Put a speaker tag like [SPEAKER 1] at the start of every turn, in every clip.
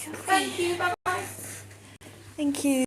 [SPEAKER 1] Thank you. Bye-bye.
[SPEAKER 2] Thank you.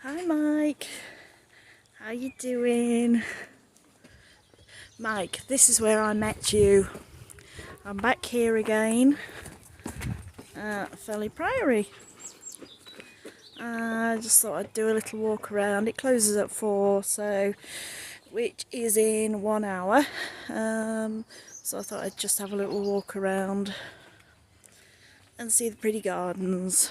[SPEAKER 2] Hi Mike, how you doing? Mike, this is where I met you. I'm back here again at Felley Priory. I just thought I'd do a little walk around. It closes at 4, so which is in 1 hour. So I thought I'd just have a little walk around and see the pretty gardens.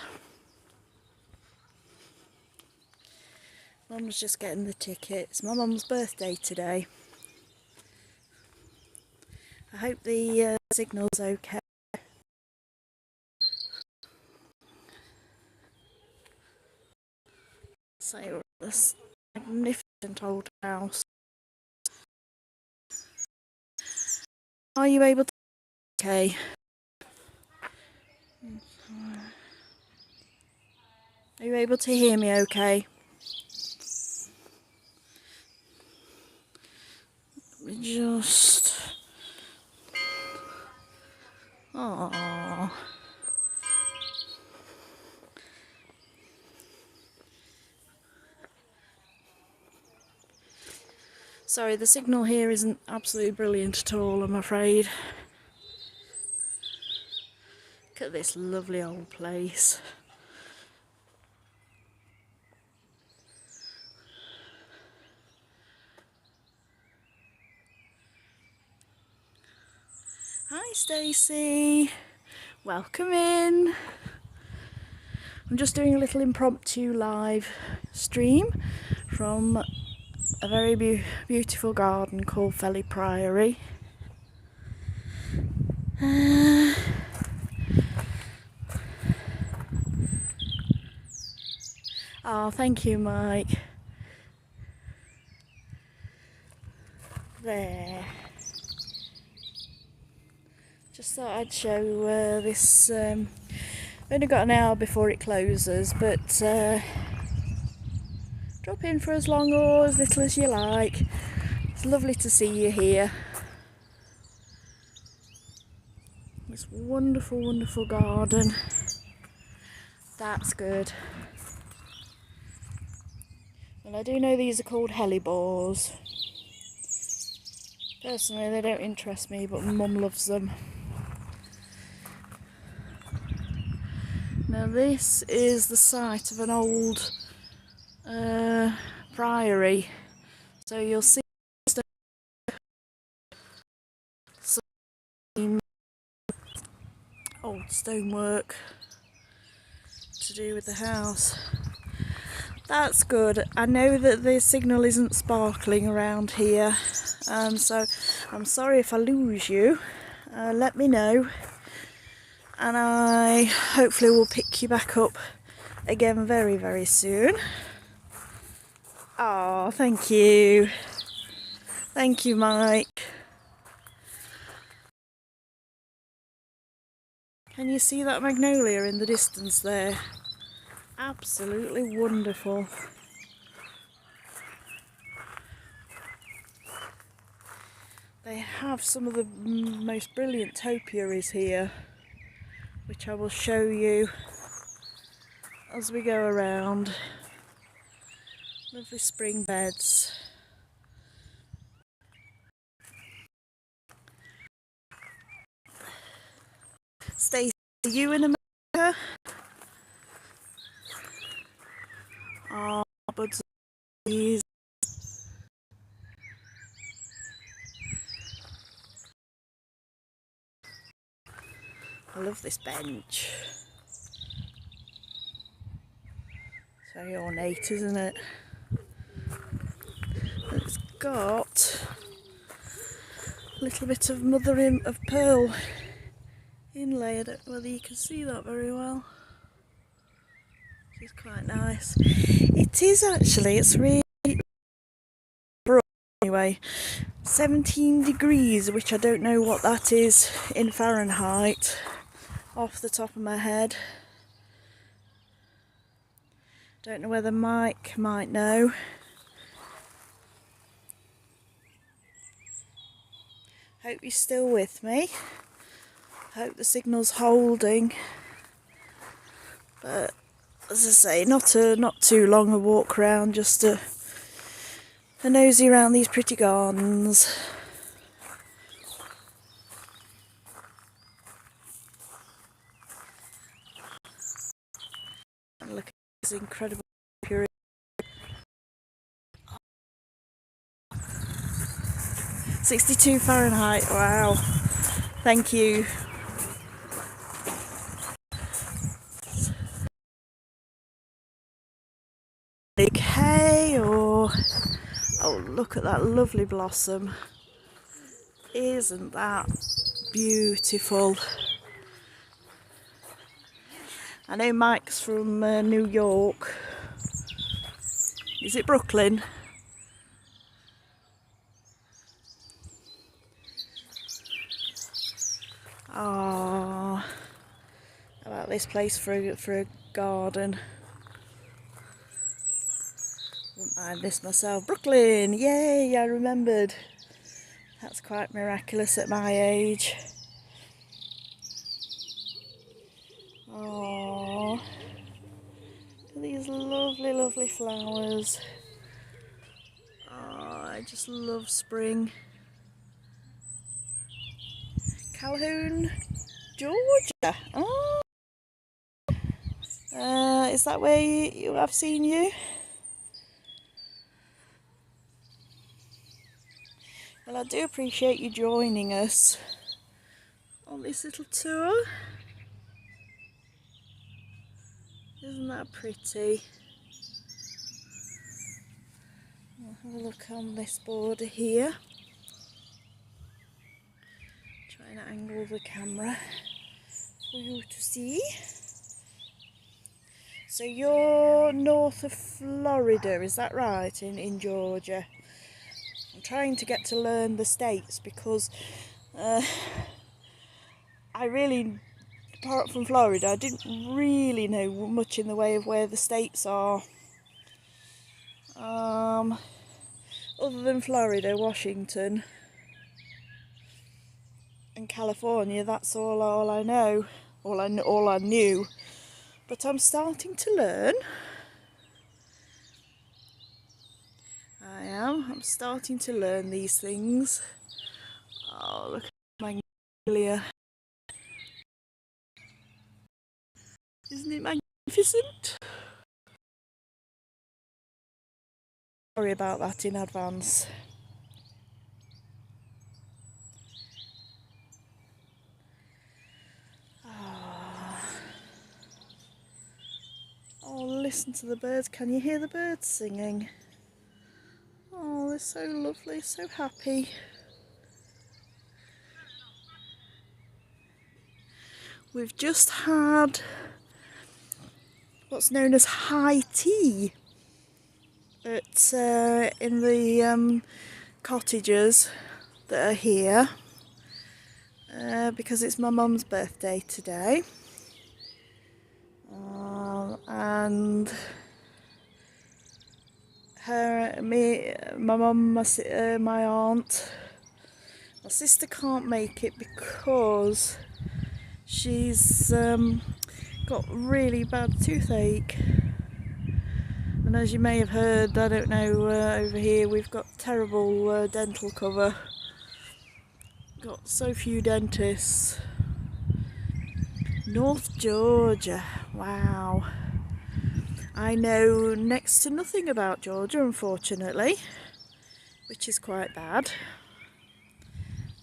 [SPEAKER 2] Mum's just getting the tickets. My mum's birthday today. I hope the signal's okay. So this magnificent old house. Are you able to? Okay. Are you able to hear me okay? Just... Aww. Sorry, the signal here isn't absolutely brilliant at all, I'm afraid. Look at this lovely old place. Hi Stacey, welcome in. I'm just doing a little impromptu live stream from a very beautiful garden called Felley Priory. Oh, thank you, Mike. There. Just thought I'd show this. I've only got an hour before it closes, but drop in for as long or as little as you like. It's lovely to see you here. This wonderful, wonderful garden. That's good. Well, I do know these are called hellebores. Personally, they don't interest me, but Mum loves them. Now, this is the site of an old priory. So you'll see some old stonework to do with the house. That's good. I know that the signal isn't sparkling around here, so I'm sorry if I lose you. Let me know, and I hopefully will pick you back up again very, very soon. Oh, thank you. Thank you, Mike. Can you see that magnolia in the distance there? Absolutely wonderful. They have some of the most brilliant topiaries here, which I will show you as we go around. Lovely spring beds. Stacey, are you in America? Oh, buds, please. I love this bench. It's very ornate, isn't it? It's got a little bit of mother of pearl inlay. I don't know whether you can see that very well. It's quite nice. It is actually, it's really bright anyway. 17 degrees, which I don't know what that is in Fahrenheit off the top of my head. Don't know whether Mike might know. Hope you're still with me. Hope the signal's holding. But as I say, not too long a walk around, just a nosy around these pretty gardens. And look at this incredible Priory. 62 Fahrenheit, wow. Thank you. Okay, or oh, look at that lovely blossom. Isn't that beautiful? I know Mike's from New York. Is it Brooklyn? Oh, how about this place for a garden? Wouldn't mind this myself. Brooklyn, yay! I remembered. That's quite miraculous at my age. Oh, these lovely, lovely flowers. Oh, I just love spring. Calhoun, Georgia. Oh, is that where I've seen you? Well, I do appreciate you joining us on this little tour. Isn't that pretty? I'll have a look on this border here. Trying to angle the camera for you to see. So you're north of Florida, is that right, in Georgia? I'm trying to get to learn the states because I really, apart from Florida, I didn't really know much in the way of where the states are. Other than Florida, Washington and California, that's all I know, all I knew. But I'm starting to learn. I'm starting to learn these things. Oh, look at magnolia. Isn't it magnificent? Sorry about that in advance. Oh, listen to the birds. Can you hear the birds singing? Oh, they're so lovely, so happy. We've just had what's known as high tea at in the cottages that are here because it's my mum's birthday today, and my mum, my aunt, my sister can't make it because she's got really bad toothache. And as you may have heard, I don't know, over here we've got terrible dental cover. Got so few dentists. North Georgia, wow. I know next to nothing about Georgia, unfortunately, which is quite bad.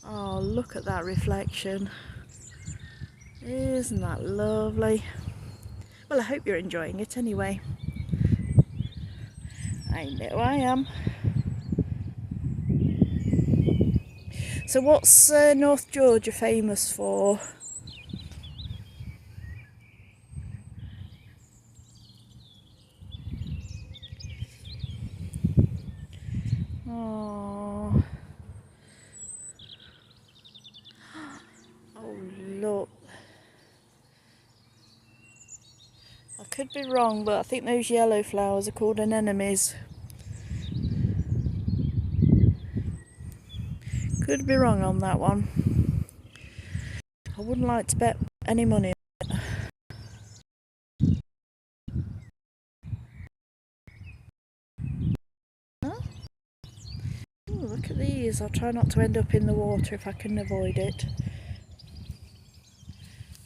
[SPEAKER 2] Oh, look at that reflection. Isn't that lovely? Well, I hope you're enjoying it anyway. I know I am. So what's North Georgia famous for? Oh, oh look. I could be wrong, but I think those yellow flowers are called anemones. Could be wrong on that one. I wouldn't like to bet any money. Huh? Ooh, look at these. I'll try not to end up in the water if I can avoid it.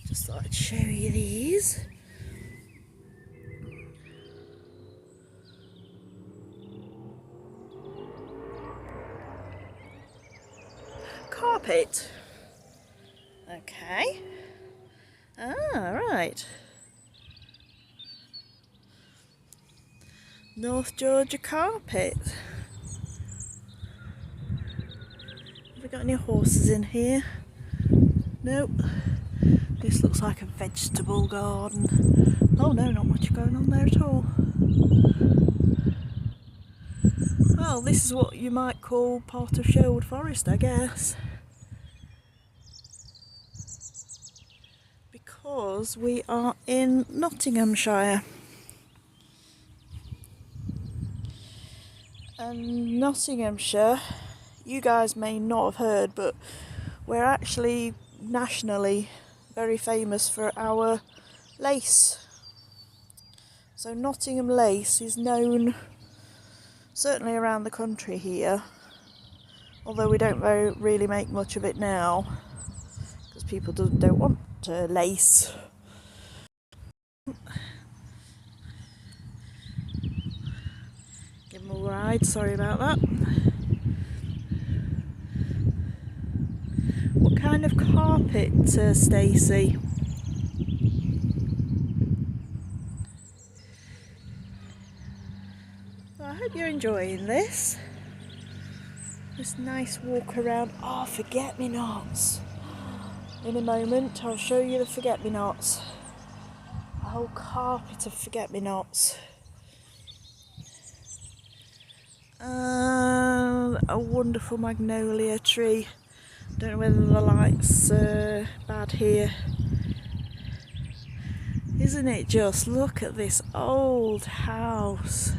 [SPEAKER 2] Just thought I'd show you these. Carpet. Okay. Ah, right. North Georgia carpet. Have we got any horses in here? Nope. This looks like a vegetable garden. Oh no, not much going on there at all. Well, this is what you might call part of Sherwood Forest, I guess. Because we are in Nottinghamshire. And Nottinghamshire, you guys may not have heard, but we're actually nationally very famous for our lace. So Nottingham lace is known certainly around the country here, although we don't really make much of it now because people don't want lace. Give them a ride, sorry about that. What kind of carpet, Stacey? Well, I hope you're enjoying this. This nice walk around. Oh, forget-me-nots. In a moment, I'll show you the forget-me-nots. A whole carpet of forget-me-nots. A wonderful magnolia tree. Don't know whether the light's bad here. Isn't it just? Look at this old house.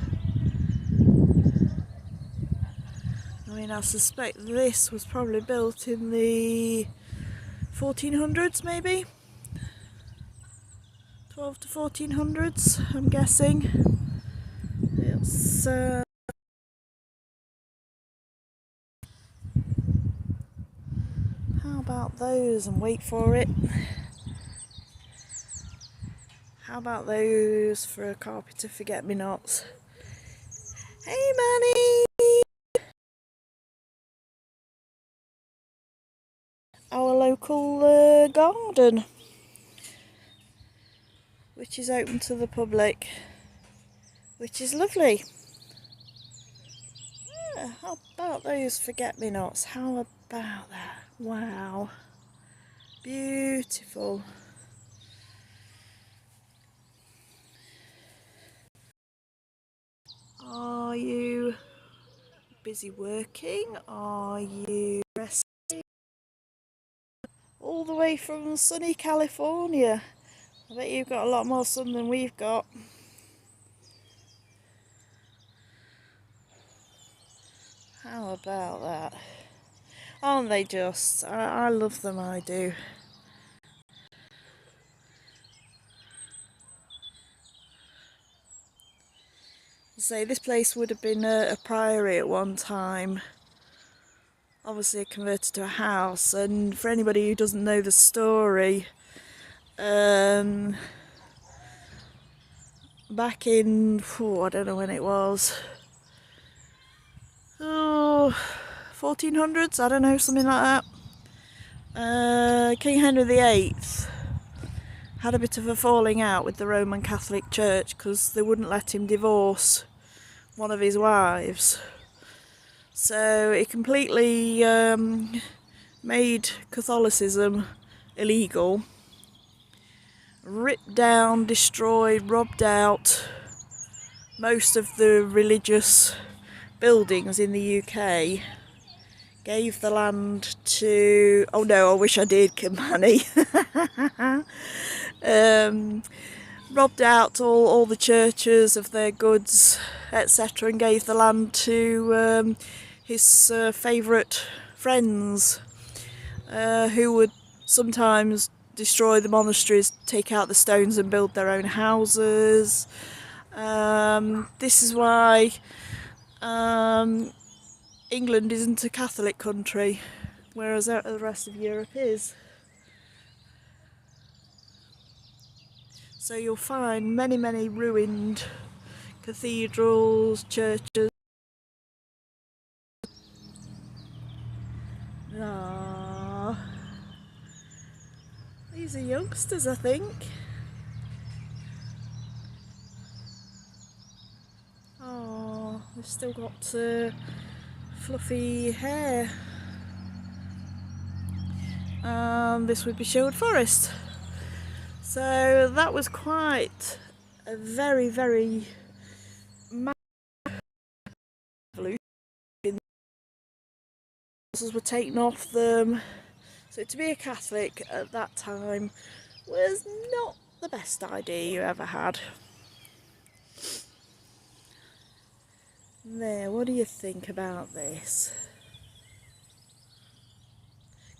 [SPEAKER 2] I mean, I suspect this was probably built in the 1400s, maybe? 12 to 1400s, I'm guessing. It's how about those, and wait for it. How about those for a carpet of forget-me-nots? Hey, Manny! Our local garden, which is open to the public, which is lovely. Yeah, how about those forget-me-nots? How about that? Wow. Beautiful. Are you busy working? Are you resting? All the way from sunny California. I bet you've got a lot more sun than we've got. How about that? Aren't they just? I love them, I do. So this place would have been a priory at one time. Obviously converted to a house, and for anybody who doesn't know the story, back in, I don't know when it was, 1400s, I don't know, something like that. King Henry VIII had a bit of a falling out with the Roman Catholic Church because they wouldn't let him divorce one of his wives. So he completely made Catholicism illegal, ripped down, destroyed, robbed out most of the religious buildings in the UK, gave the land to, oh no, I wish I did, Kimani. Robbed out all the churches of their goods, etc., and gave the land to his favourite friends, who would sometimes destroy the monasteries, take out the stones and build their own houses. This is why England isn't a Catholic country, whereas the rest of Europe is. So you'll find many ruined cathedrals, churches. Ah, these are youngsters, I think. Oh, they've still got fluffy hair. This would be Sherwood Forest. So that was quite a very evolution. Houses were taken off them. So to be a Catholic at that time was not the best idea you ever had. There, what do you think about this?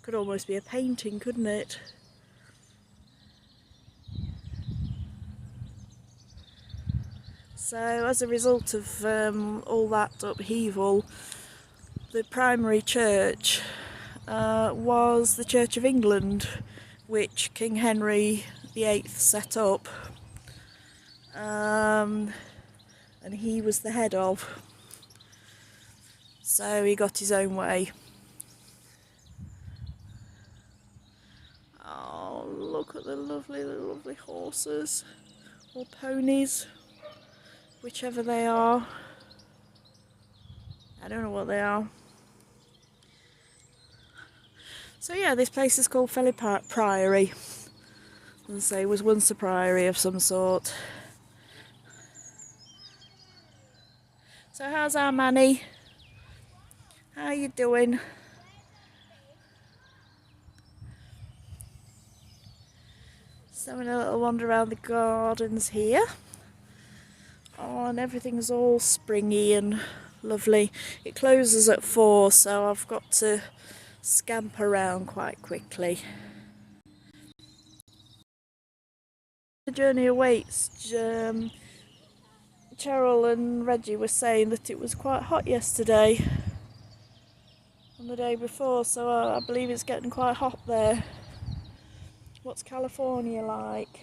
[SPEAKER 2] Could almost be a painting, couldn't it? So as a result of all that upheaval, the primary church was the Church of England, which King Henry VIII set up, and he was the head of. So he got his own way. Oh, look at the lovely horses, or ponies, whichever they are. I don't know what they are. So yeah, this place is called Felley Priory. As I say, it was once a priory of some sort. So how's our Manny? How you doing? Just having a little wander around the gardens here. Oh, and everything's all springy and lovely. It closes at 4, so I've got to scamper around quite quickly. The journey awaits. Cheryl and Reggie were saying that it was quite hot yesterday and the day before, so I believe it's getting quite hot there. What's California like?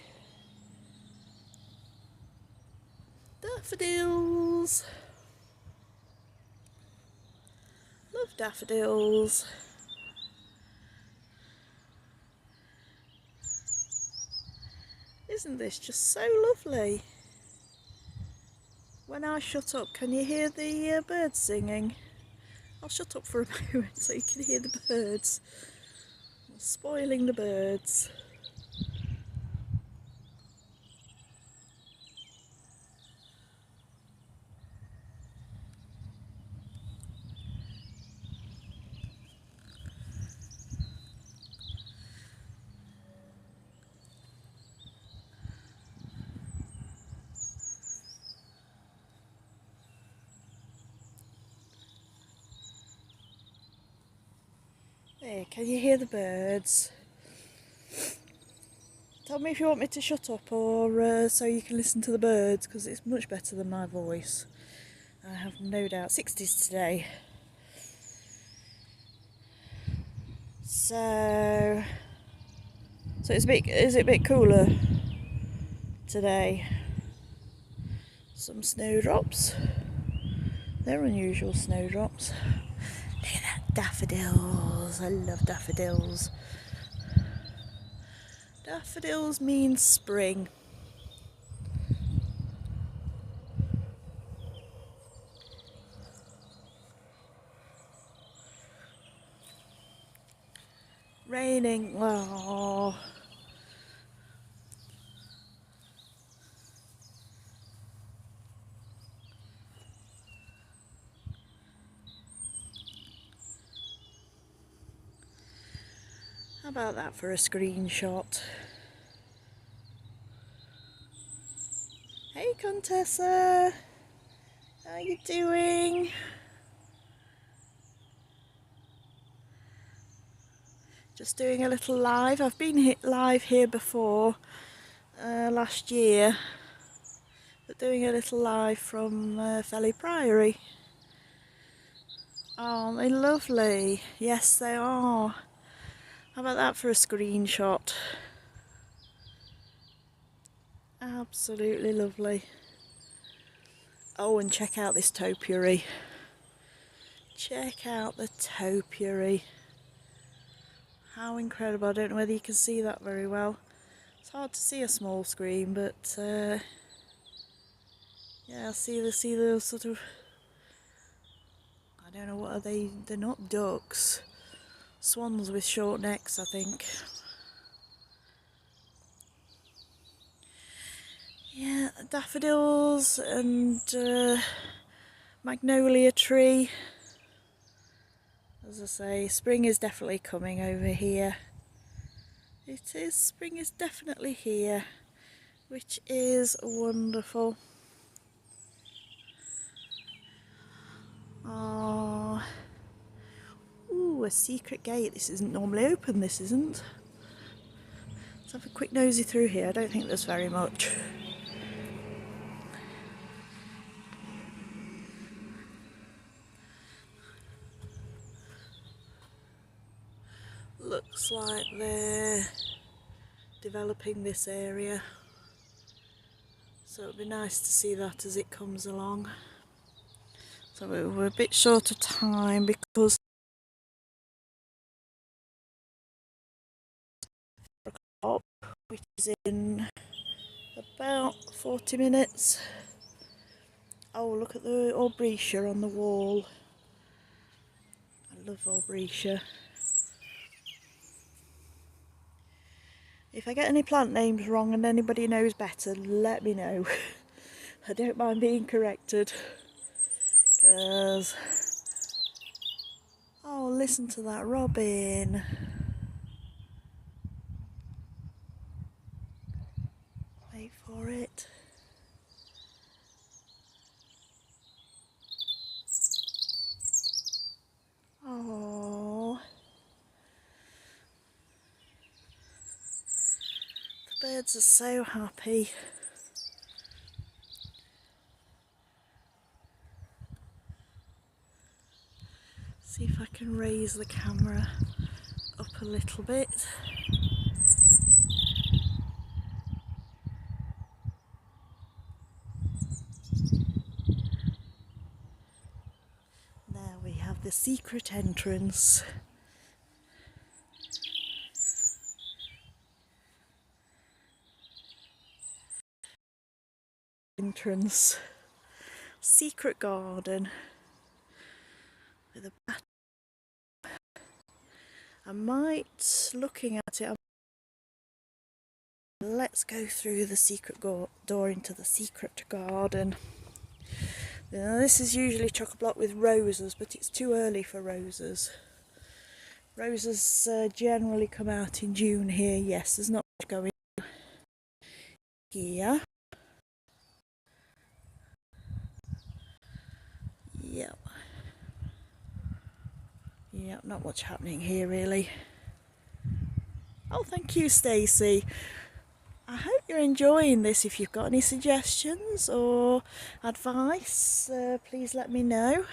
[SPEAKER 2] Daffodils! Love daffodils. Isn't this just so lovely? When I shut up, can you hear the birds singing? I'll shut up for a moment so you can hear the birds. I'm spoiling the birds. There, can you hear the birds? Tell me if you want me to shut up or so you can listen to the birds, because it's much better than my voice. I have no doubt. 60s today. So is it a bit cooler today? Some snowdrops. They're unusual snowdrops. Look at that, daffodils. I love daffodils. Daffodils mean spring. Raining. Oh. How about that for a screenshot? Hey Contessa, how you doing? Just doing a little live. I've been live here before, last year, but doing a little live from Felley Priory. Oh, they're lovely. Yes, they are. How about that for a screenshot? Absolutely lovely. Oh, and check out this topiary. Check out the topiary. How incredible. I don't know whether you can see that very well. It's hard to see a small screen, but yeah, see the sort of, I don't know, what are they? They're not ducks. Swans with short necks, I think. Yeah, daffodils and magnolia tree. As I say, spring is definitely coming over here. It is, spring is definitely here, which is wonderful. Oh, ooh, a secret gate. This isn't normally open, this isn't. Let's have a quick nosy through here. I don't think there's very much. Looks like they're developing this area, so it'll be nice to see that as it comes along. So we're a bit short of time because which is in about 40 minutes. Oh, look at the aubrietia on the wall. I love aubrietia. If I get any plant names wrong and anybody knows better, let me know. I don't mind being corrected. Because, oh, listen to that robin. Wait for it. Oh, the birds are so happy. See if I can raise the camera up a little bit. Now we have the secret entrance. Secret garden with a bat. I might, looking at it, let's go through the secret door into the secret garden. Now, this is usually chock-a-block with roses, but it's too early for roses. Roses generally come out in June here. Yes, there's not much going on here. Yep, not much happening here really. Oh, thank you, Stacey. I hope you're enjoying this. If you've got any suggestions or advice, please let me know.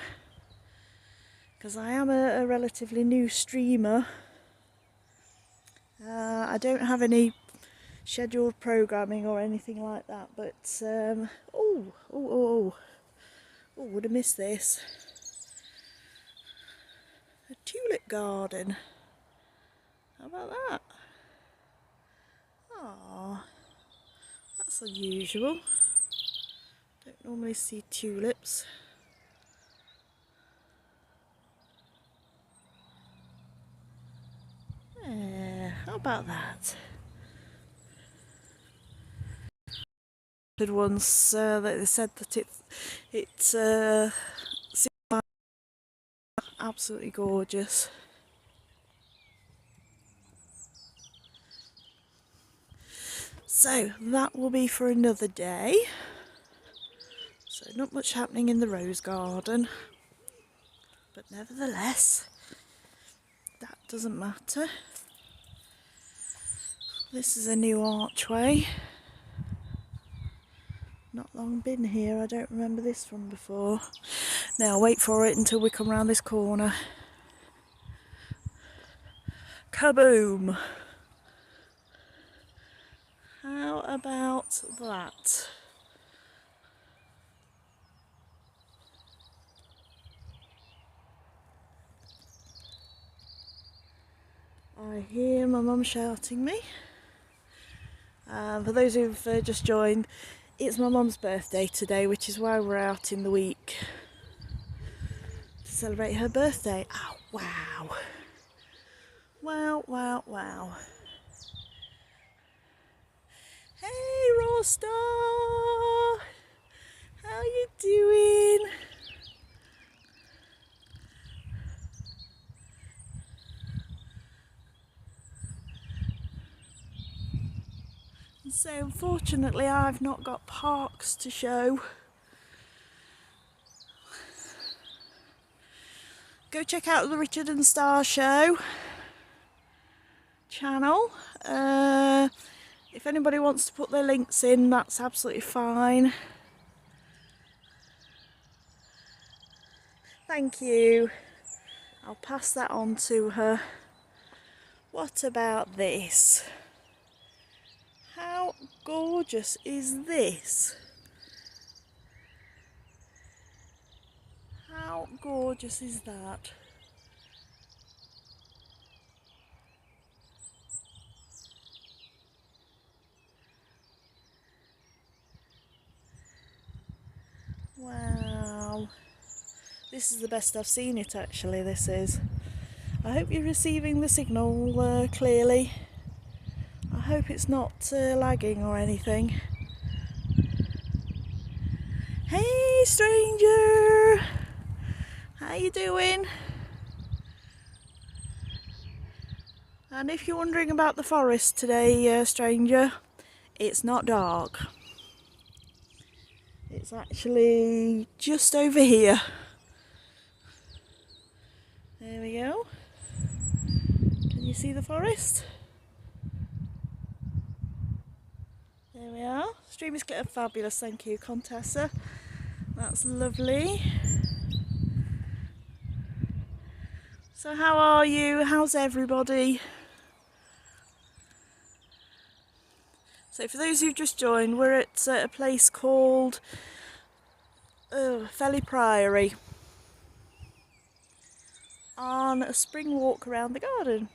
[SPEAKER 2] Because I am a relatively new streamer. I don't have any scheduled programming or anything like that, but oh, would have missed this. A tulip garden. How about that? Oh, that's unusual. Don't normally see tulips. How about that? Once they said that it's absolutely gorgeous. So that will be for another day. So not much happening in the rose garden, but nevertheless, that doesn't matter. This is a new archway. Not long been here, I don't remember this from before. Now wait for it until we come round this corner. Kaboom! How about that? I hear my mum shouting me. For those who've just joined, it's my mum's birthday today, which is why we're out in the week to celebrate her birthday. Oh, wow. Wow, wow, wow. Hey, Roster! How you doing? So unfortunately I've not got parks to show. Go check out the Richard and Star Show channel. If anybody wants to put their links in, that's absolutely fine. Thank you. I'll pass that on to her. What about this? How gorgeous is this? How gorgeous is that? Wow. This is the best I've seen it actually, this is. I hope you're receiving the signal clearly. I hope it's not lagging or anything. Hey stranger! How you doing? And if you're wondering about the forest today, stranger, it's not dark. It's actually just over here. There we go. Can you see the forest? There we are. Stream is clear. Fabulous, thank you, Contessa. That's lovely. So how are you? How's everybody? So for those who've just joined, we're at a place called Felley Priory on a spring walk around the garden.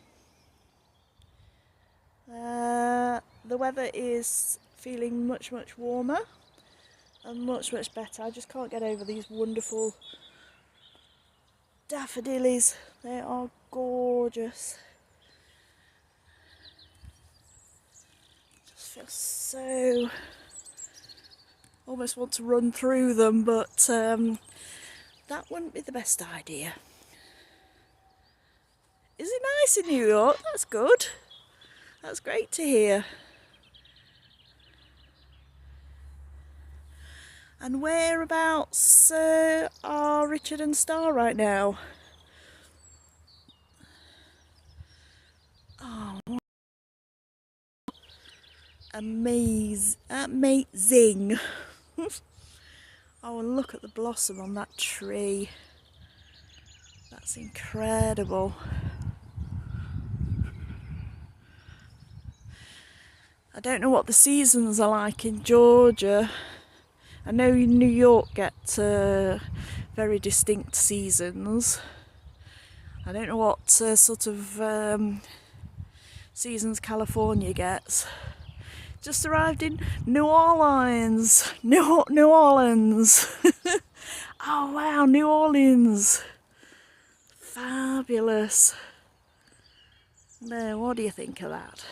[SPEAKER 2] The weather is feeling much warmer and much better. I just can't get over these wonderful daffodillies. They are gorgeous. Just feel so... almost want to run through them, but that wouldn't be the best idea. Is it nice in New York? That's good. That's great to hear. And whereabouts are Richard and Star right now? Oh, amazing. Oh, and look at the blossom on that tree. That's incredible. I don't know what the seasons are like in Georgia. I know New York get very distinct seasons. I don't know what sort of seasons California gets. Just arrived in New Orleans. New Orleans. Oh wow, New Orleans. Fabulous. There, what do you think of that?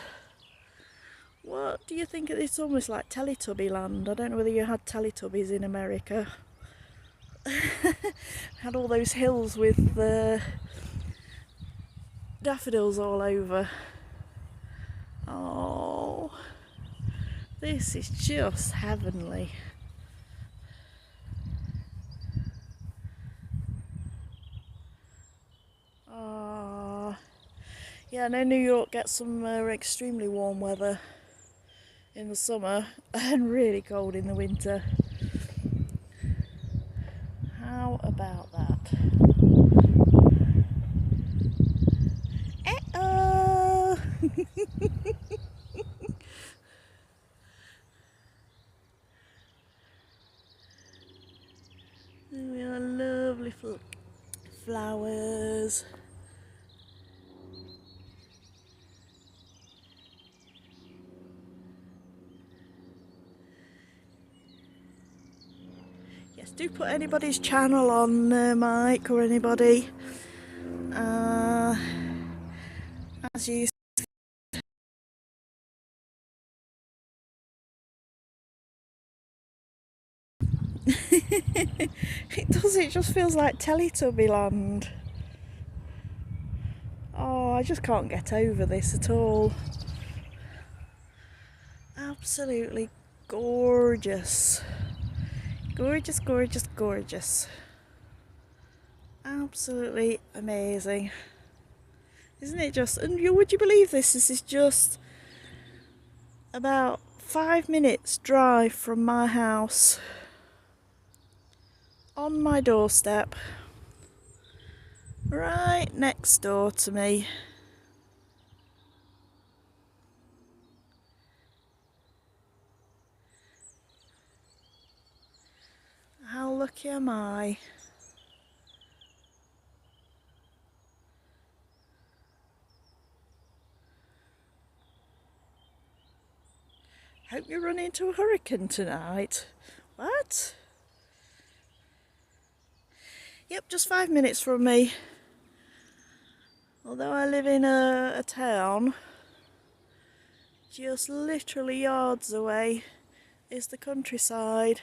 [SPEAKER 2] What do you think of this? Almost like Teletubby land. I don't know whether you had Teletubbies in America. Had all those hills with daffodils all over. Oh, this is just heavenly. Oh, yeah, I know New York gets some extremely warm weather in the summer and really cold in the winter. How about that? Uh-oh! There we are, lovely flowers. Yes, do put anybody's channel on, Mike, or anybody. As you it does, it just feels like Teletubby land. Oh, I just can't get over this at all. Absolutely gorgeous. Gorgeous, gorgeous, gorgeous. Absolutely amazing. Isn't it just? And would you believe this? This is just about 5 minutes drive from my house. On my doorstep. Right next door to me. How lucky am I? Hope you run into a hurricane tonight. What? Yep, just 5 minutes from me. Although I live in a town, just literally yards away is the countryside.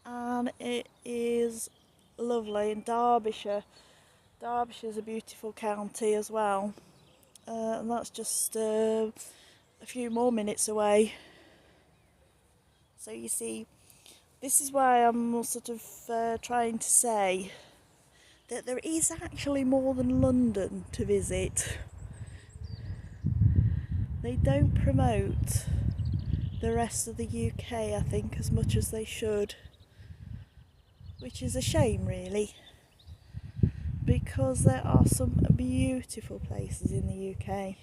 [SPEAKER 2] And it is lovely in Derbyshire. Derbyshire's a beautiful county as well. And that's just a few more minutes away. So you see, this is why I'm sort of trying to say that there is actually more than London to visit. They don't promote the rest of the UK, I think, as much as they should. Which is a shame, really. Because there are some beautiful places in the UK.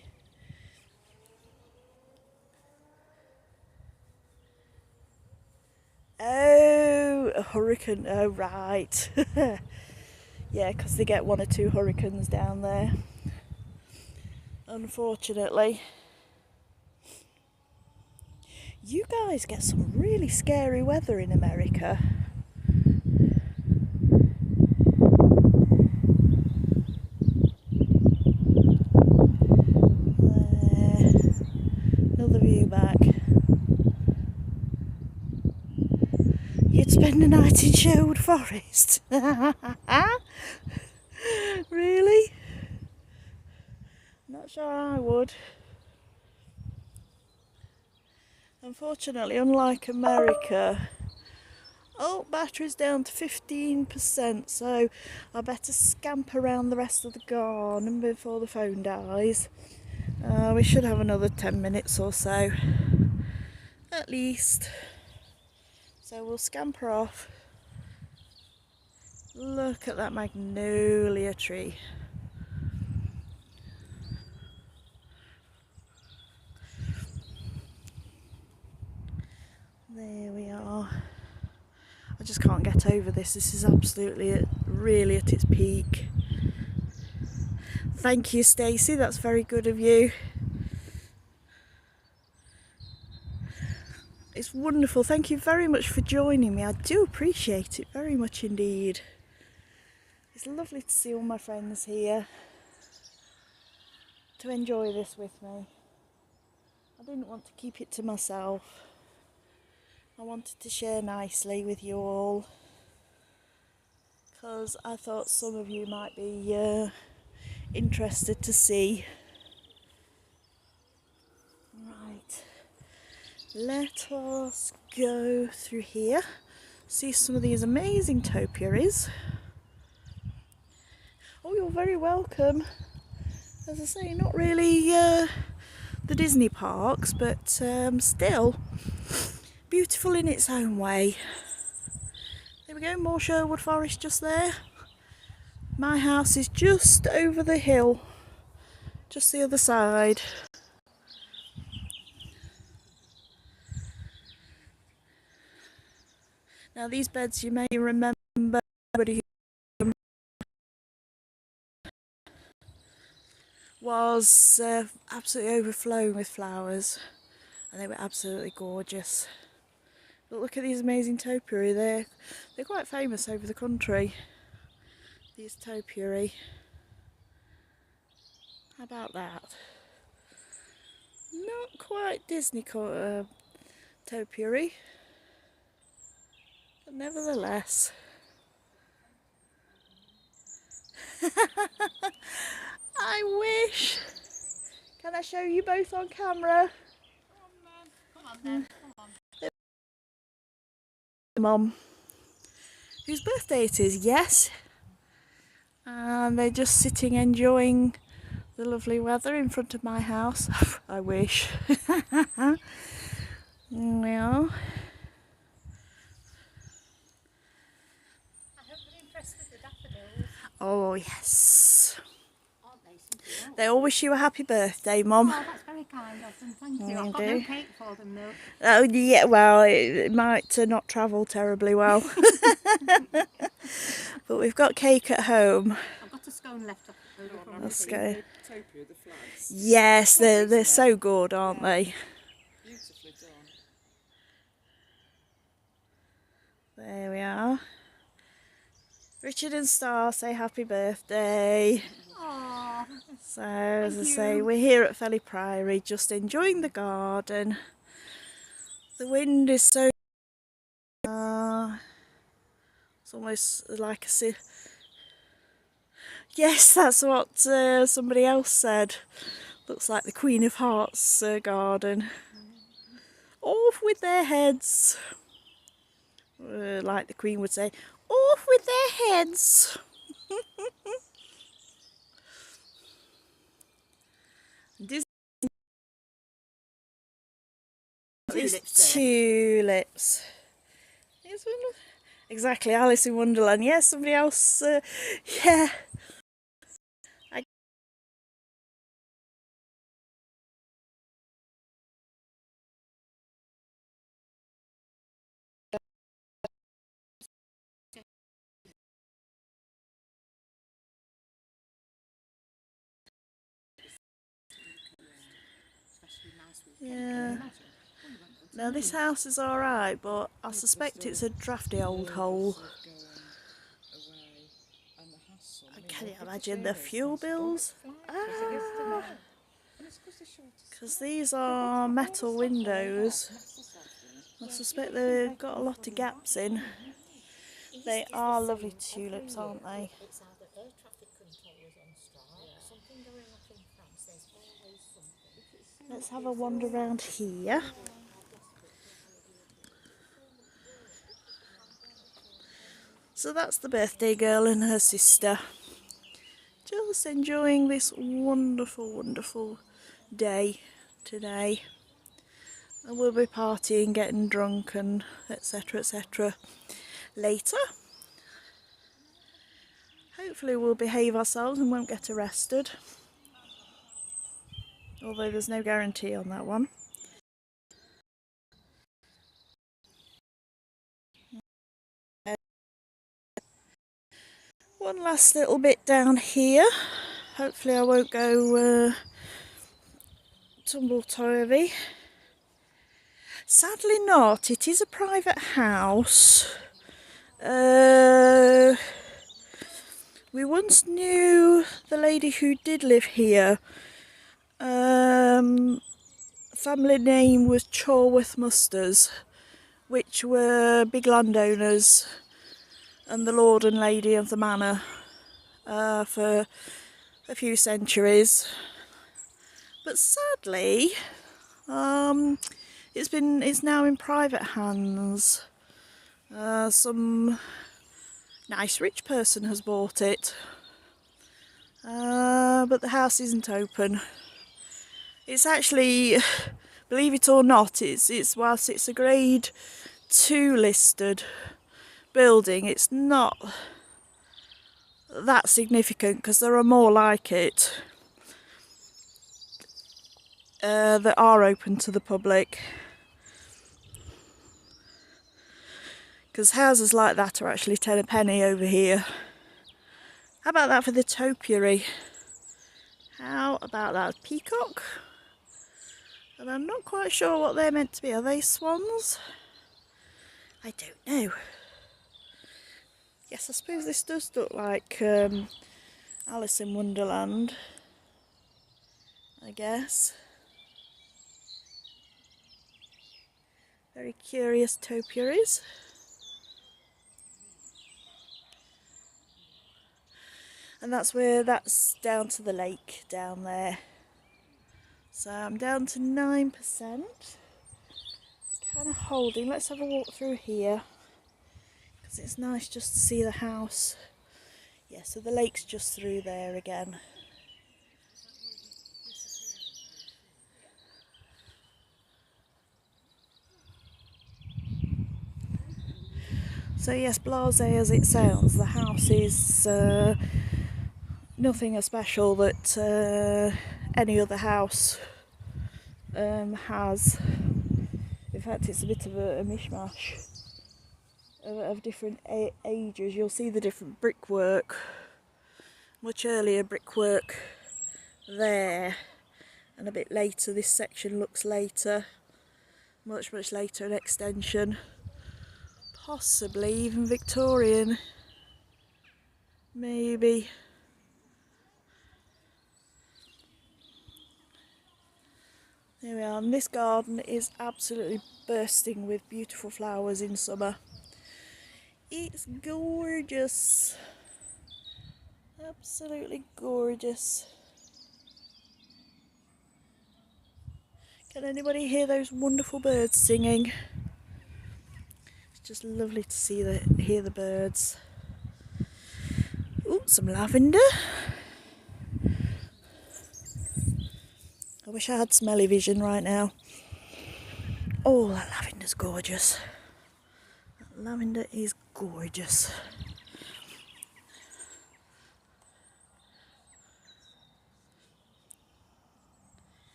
[SPEAKER 2] Oh, a hurricane. Oh, right. Yeah, because they get 1 or 2 hurricanes down there. Unfortunately. You guys get some really scary weather in America. There. Another view back. You'd spend the night in Sherwood Forest. Really? Not sure I would. Unfortunately, unlike America, oh, battery's down to 15%, so I better scamp around the rest of the garden before the phone dies. We should have another 10 minutes or so, at least. So we'll scamper off. Look at that magnolia tree. There we are. I just can't get over this. This is absolutely, really at its peak. Thank you, Stacey. That's very good of you. It's wonderful. Thank you very much for joining me. I do appreciate it very much indeed. It's lovely to see all my friends here. to enjoy this with me. I didn't want to keep it to myself. I wanted to share nicely with you all, because I thought some of you might be interested to see. Right, let us go through here, see some of these amazing topiaries. Oh, you're very welcome. As I say, not really the Disney parks, but still beautiful in its own way. There we go, more Sherwood Forest just there. My house is just over the hill, just the other side. Now these beds, you may remember, everybody who was absolutely overflowing with flowers, and they were absolutely gorgeous. But look at these amazing topiary. They're quite famous over the country, these topiary. How about that? Not quite Disney topiary, but nevertheless. I wish. Can I show you both on camera?
[SPEAKER 1] Come on then. Come on.
[SPEAKER 2] Mum, whose birthday it is, yes. And they're just sitting enjoying the lovely weather in front of my house. I wish. Well.
[SPEAKER 1] I hope you're impressed with the daffodils.
[SPEAKER 2] Oh yes.
[SPEAKER 1] Aren't they?
[SPEAKER 2] They all wish you a happy birthday, Mum.
[SPEAKER 1] Oh, that's very kind of them. Thank you. I've got
[SPEAKER 2] do.
[SPEAKER 1] no cake for them though.
[SPEAKER 2] Oh yeah, well it might not travel terribly well. But we've got cake at home.
[SPEAKER 1] I've got a scone left over from
[SPEAKER 2] Let's
[SPEAKER 1] the
[SPEAKER 2] go.
[SPEAKER 3] The flags.
[SPEAKER 2] Yes, they're so good, aren't they?
[SPEAKER 3] Beautifully done.
[SPEAKER 2] There we are. Richard and Star say happy birthday.
[SPEAKER 1] Aww.
[SPEAKER 2] So, as I
[SPEAKER 1] Thank
[SPEAKER 2] say,
[SPEAKER 1] you.
[SPEAKER 2] we're here at Felley Priory just enjoying the garden. The wind is so... it's almost like a... Yes, that's what somebody else said. Looks like the Queen of Hearts garden. Off with their heads. Like the Queen would say, off with their heads. Tulips. Exactly, Alice in Wonderland. Yes, somebody else. Yeah. Yeah. Now this house is alright, but I suspect it's a drafty old hole. Can you imagine the fuel bills? Because these are metal windows. I suspect they've got a lot of gaps in. They are lovely tulips, aren't they? Let's have a wander around here. So that's the birthday girl and her sister. Just enjoying this wonderful, wonderful day today. And we'll be partying, getting drunk and etc, etc later. Hopefully we'll behave ourselves and won't get arrested. Although there's no guarantee on that one. One last little bit down here. Hopefully I won't go tumble-tovey. Sadly not. It is a private house. We once knew the lady who did live here. family name was Chorworth Musters, which were big landowners and the lord and lady of the manor for a few centuries. But sadly, it's now in private hands. Some nice rich person has bought it, but the house isn't open. It's actually, believe it or not, whilst it's a grade 2 listed building, it's not that significant because there are more like it that are open to the public. Because houses like that are actually 10 a penny over here. How about that for the topiary? How about that peacock? And I'm not quite sure what they're meant to be. Are they swans? I don't know. Yes, I suppose this does look like Alice in Wonderland, I guess. Very curious topiaries. And that's down to the lake down there. So I'm down to 9%. Kind of holding. Let's have a walk through here, because it's nice just to see the house. Yeah, so the lake's just through there again. So yes, blasé as it sounds, the house is nothing special that any other house has. In fact, it's a bit of a mishmash of different ages. You'll see the different brickwork, much earlier brickwork there, and a bit later. This section looks later, much later, an extension, possibly even Victorian, maybe. There we are, and this garden is absolutely bursting with beautiful flowers in summer. It's gorgeous, absolutely gorgeous. Can anybody hear those wonderful birds singing? It's just lovely to hear the birds. Ooh, some lavender. I wish I had smelly vision right now. Oh, that lavender's gorgeous. That lavender is gorgeous.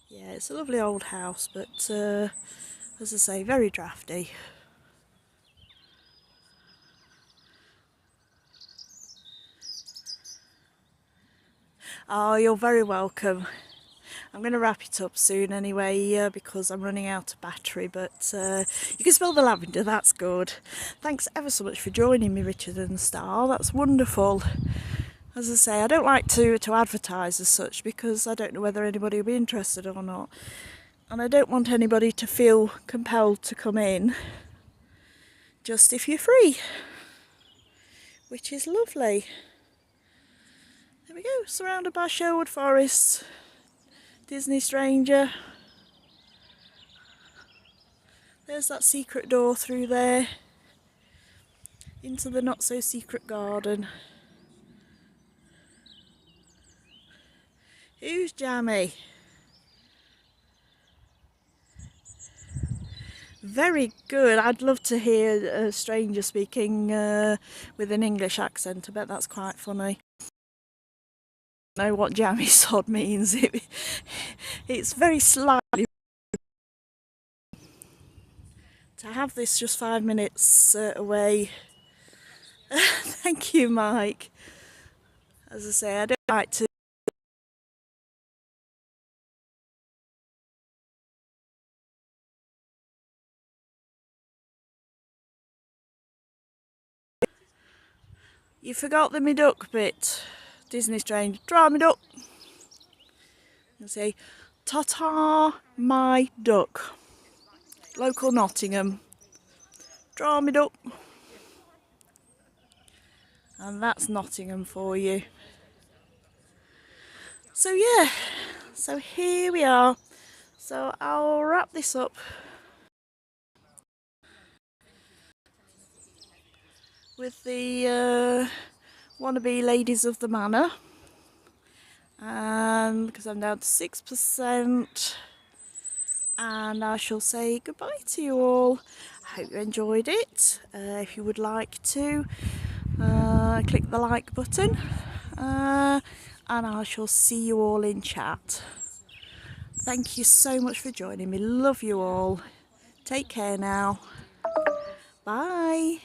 [SPEAKER 2] Yeah, it's a lovely old house, but as I say, very drafty. Oh, you're very welcome. I'm going to wrap it up soon anyway, because I'm running out of battery, but you can smell the lavender, that's good. Thanks ever so much for joining me, Richard and Star, that's wonderful. As I say, I don't like to advertise as such, because I don't know whether anybody will be interested or not. And I don't want anybody to feel compelled to come in, just if you're free, which is lovely. There we go, surrounded by Sherwood Forest, Disney Stranger. There's that secret door through there, into the not so secret garden. Who's Jammy? Very good. I'd love to hear a stranger speaking with an English accent. I bet that's quite funny. I don't know what jammy sod means. It's very slightly. To have this just 5 minutes away. Thank you, Mike. As I say, I don't like to. You forgot the me duck bit. Disney Strange. Dry me duck. You'll say, ta-ta, my duck. Local Nottingham. Draw me duck. And that's Nottingham for you. So yeah, so here we are. So I'll wrap this up with the wannabe ladies of the manor. And because I'm down to 6%. And I shall say goodbye to you all. I hope you enjoyed it. If you would like to, click the like button. And I shall see you all in chat. Thank you so much for joining me. Love you all. Take care now. Bye.